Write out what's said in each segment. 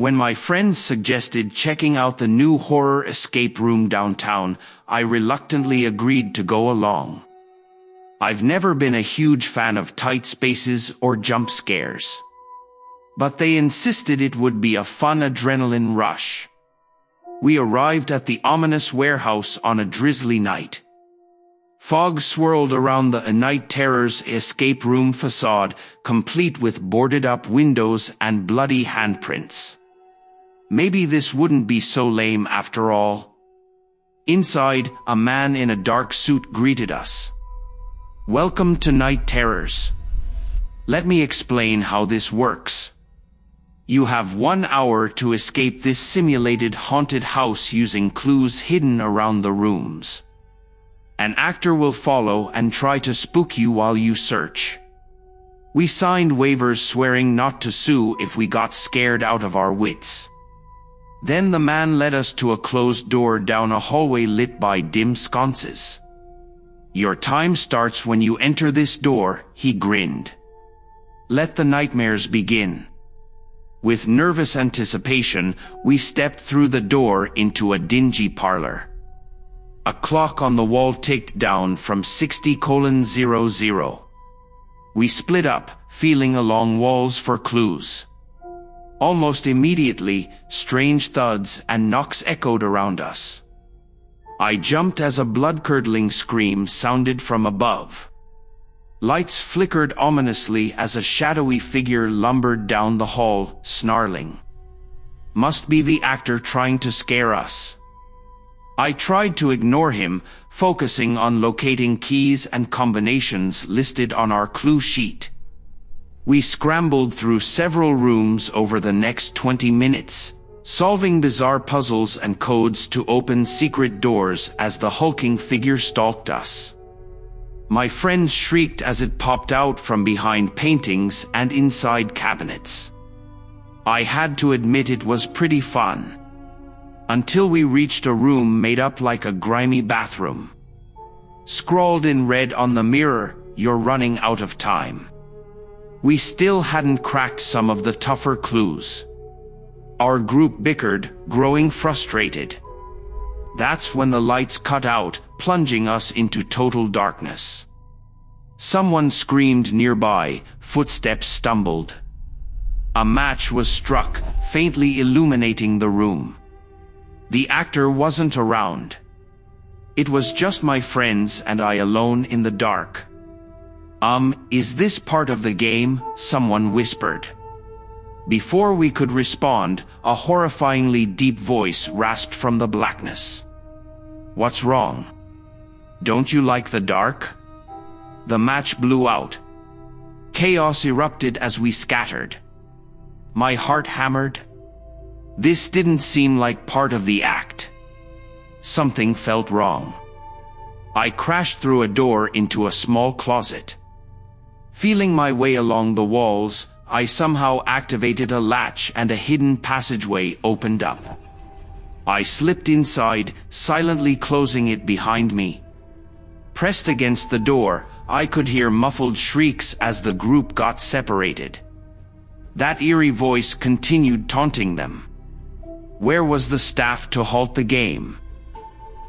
When my friends suggested checking out the new horror escape room downtown, I reluctantly agreed to go along. I've never been a huge fan of tight spaces or jump scares. But they insisted it would be a fun adrenaline rush. We arrived at the ominous warehouse on a drizzly night. Fog swirled around the Night Terror's escape room facade, complete with boarded-up windows and bloody handprints. Maybe this wouldn't be so lame after all. Inside, a man in a dark suit greeted us. "Welcome to Night Terrors. Let me explain how this works. You have 1 hour to escape this simulated haunted house using clues hidden around the rooms. An actor will follow and try to spook you while you search." We signed waivers swearing not to sue if we got scared out of our wits. Then the man led us to a closed door down a hallway lit by dim sconces. "Your time starts when you enter this door," he grinned. "Let the nightmares begin." With nervous anticipation, we stepped through the door into a dingy parlor. A clock on the wall ticked down from 60:00. We split up, feeling along walls for clues. Almost immediately, strange thuds and knocks echoed around us. I jumped as a blood-curdling scream sounded from above. Lights flickered ominously as a shadowy figure lumbered down the hall, snarling. Must be the actor trying to scare us. I tried to ignore him, focusing on locating keys and combinations listed on our clue sheet. We scrambled through several rooms over the next 20 minutes, solving bizarre puzzles and codes to open secret doors as the hulking figure stalked us. My friends shrieked as it popped out from behind paintings and inside cabinets. I had to admit it was pretty fun. Until we reached a room made up like a grimy bathroom. Scrawled in red on the mirror, "You're running out of time." We still hadn't cracked some of the tougher clues. Our group bickered, growing frustrated. That's when the lights cut out, plunging us into total darkness. Someone screamed nearby, footsteps stumbled. A match was struck, faintly illuminating the room. The actor wasn't around. It was just my friends and I alone in the dark. Is this part of the game?" someone whispered. Before we could respond, a horrifyingly deep voice rasped from the blackness. "What's wrong? Don't you like the dark?" The match blew out. Chaos erupted as we scattered. My heart hammered. This didn't seem like part of the act. Something felt wrong. I crashed through a door into a small closet. Feeling my way along the walls, I somehow activated a latch and a hidden passageway opened up. I slipped inside, silently closing it behind me. Pressed against the door, I could hear muffled shrieks as the group got separated. That eerie voice continued taunting them. Where was the staff to halt the game?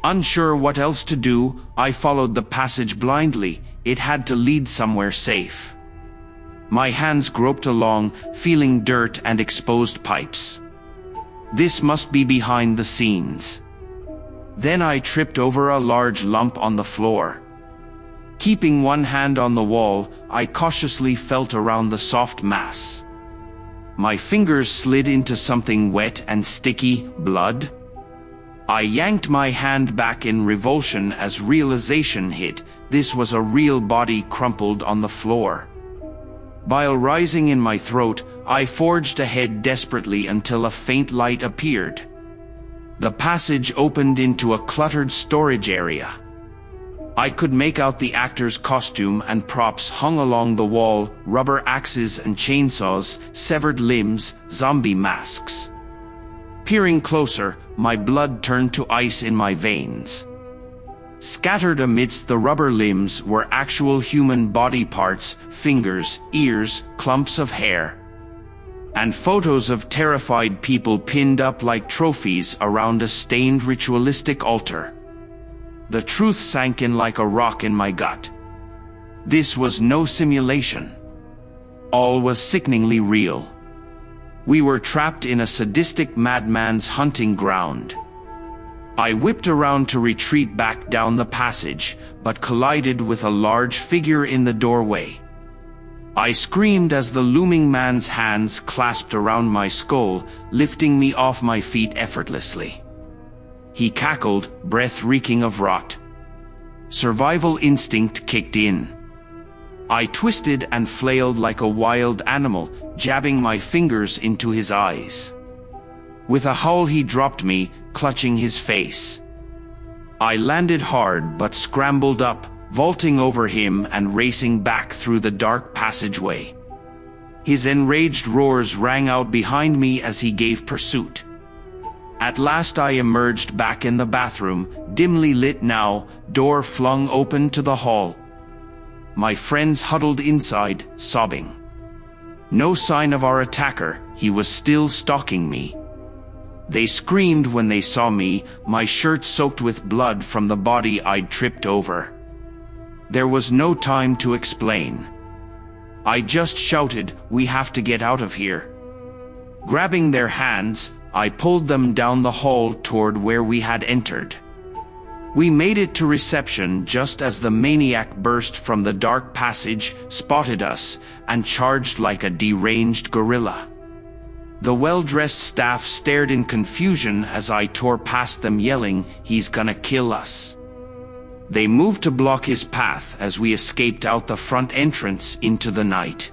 Unsure what else to do, I followed the passage blindly. It had to lead somewhere safe. My hands groped along, feeling dirt and exposed pipes. This must be behind the scenes. Then I tripped over a large lump on the floor. Keeping one hand on the wall, I cautiously felt around the soft mass. My fingers slid into something wet and sticky, blood. I yanked my hand back in revulsion as realization hit. This was a real body crumpled on the floor. Bile rising in my throat, I forged ahead desperately until a faint light appeared. The passage opened into a cluttered storage area. I could make out the actor's costume and props hung along the wall, rubber axes and chainsaws, severed limbs, zombie masks. Peering closer, my blood turned to ice in my veins. Scattered amidst the rubber limbs were actual human body parts, fingers, ears, clumps of hair. and photos of terrified people pinned up like trophies around a stained ritualistic altar. The truth sank in like a rock in my gut. This was no simulation. All was sickeningly real. We were trapped in a sadistic madman's hunting ground. I whipped around to retreat back down the passage, but collided with a large figure in the doorway. I screamed as the looming man's hands clasped around my skull, lifting me off my feet effortlessly. He cackled, breath reeking of rot. Survival instinct kicked in. I twisted and flailed like a wild animal, jabbing my fingers into his eyes. With a howl he dropped me, clutching his face. I landed hard but scrambled up, vaulting over him and racing back through the dark passageway. His enraged roars rang out behind me as he gave pursuit. At last I emerged back in the bathroom, dimly lit now, door flung open to the hall. My friends huddled inside, sobbing. No sign of our attacker, he was still stalking me. They screamed when they saw me, my shirt soaked with blood from the body I'd tripped over. There was no time to explain. I just shouted, "We have to get out of here." Grabbing their hands, I pulled them down the hall toward where we had entered. We made it to reception just as the maniac burst from the dark passage, spotted us, and charged like a deranged gorilla. The well-dressed staff stared in confusion as I tore past them yelling, "He's gonna kill us." They moved to block his path as we escaped out the front entrance into the night.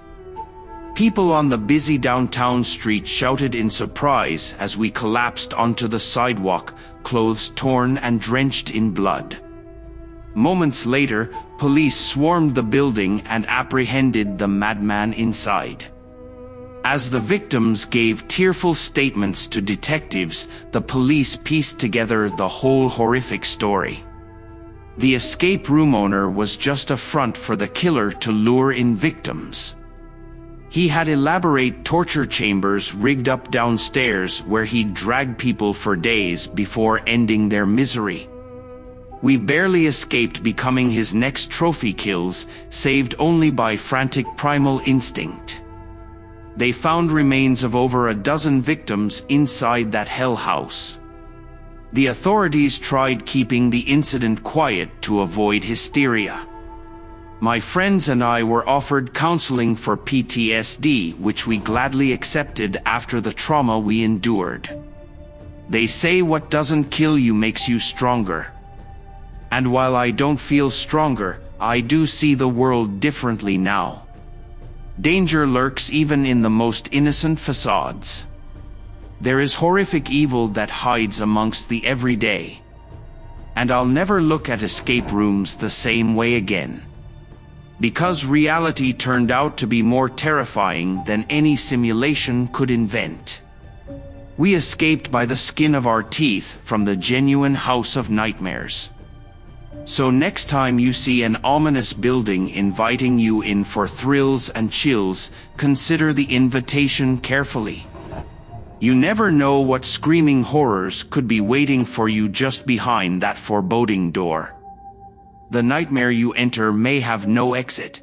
People on the busy downtown street shouted in surprise as we collapsed onto the sidewalk, clothes torn and drenched in blood. Moments later, police swarmed the building and apprehended the madman inside. As the victims gave tearful statements to detectives, the police pieced together the whole horrific story. The escape room owner was just a front for the killer to lure in victims. He had elaborate torture chambers rigged up downstairs where he'd drag people for days before ending their misery. We barely escaped becoming his next trophy kills, saved only by frantic primal instinct. They found remains of over a dozen victims inside that hell house. The authorities tried keeping the incident quiet to avoid hysteria. My friends and I were offered counseling for PTSD, which we gladly accepted after the trauma we endured. They say what doesn't kill you makes you stronger. And while I don't feel stronger, I do see the world differently now. Danger lurks even in the most innocent facades. There is horrific evil that hides amongst the everyday. And I'll never look at escape rooms the same way again. Because reality turned out to be more terrifying than any simulation could invent. We escaped by the skin of our teeth from the genuine house of nightmares. So next time you see an ominous building inviting you in for thrills and chills, consider the invitation carefully. You never know what screaming horrors could be waiting for you just behind that foreboding door. The nightmare you enter may have no exit.